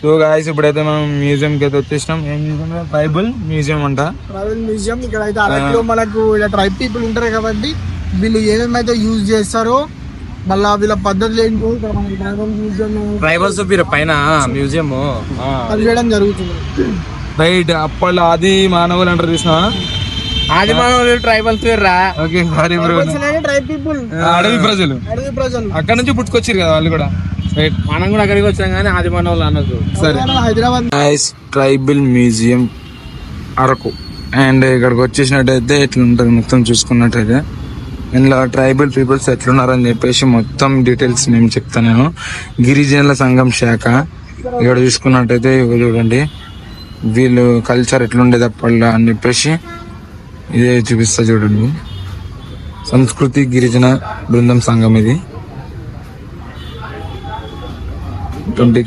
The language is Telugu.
సో గాయస్ ఇప్పుడైతే మనం మ్యూజియం కి అయితే వచ్చేసినాం. ఏం మ్యూజియం? ట్రైబల్ మ్యూజియం అంట. Tribal museum. ఇక్కడ అయితే అరకులో మనకు ఇలా ట్రైబ్ పీపుల్ ఉంటారు కాబట్టి వీళ్ళు ఏమేమైతే యూజ్ చేస్తారో మళ్ళా వీళ్ళ పద్ధతులు ఏంటో ఇక్కడ మనకి ట్రైబల్ మ్యూజియం ట్రైబల్స్ పైన మ్యూజియం అది చేయడం జరుగుతుంది. రైట్. అప్పట్లో ఆది మానవులు అంటారు చూసినా? ఆది మానవులు ట్రైబల్స్ రా. Okay sorry bro. Tribe people అడవి ప్రజలు అక్కడ నుంచి పుట్టుకొచ్చారు కదా వాళ్ళు కూడా. రైట్. మనం కూడా అక్కడికి వచ్చాం కానీ ఆది మానవులు అనొద్దు. సరే. Hyderabad tribal museum Araku. And ఇక్కడికి వచ్చేసినట్టయితే ఎట్లా ఉంటుంది మొత్తం చూసుకున్నట్టయితే ఇందులో ట్రైబల్ పీపుల్స్ ఎట్లున్నారని చెప్పేసి మొత్తం డీటెయిల్స్ నేను చెప్తాను. నేను గిరిజనుల సంఘం శాఖ. ఇక్కడ చూసుకున్నట్టయితే ఇవి చూడండి, వీళ్ళు కల్చర్ ఎట్లుండేది అప్పట్లో అని చెప్పేసి ఇదే చూపిస్తా చూడండి. సంస్కృతి గిరిజన బృందం సంఘం ఇది 20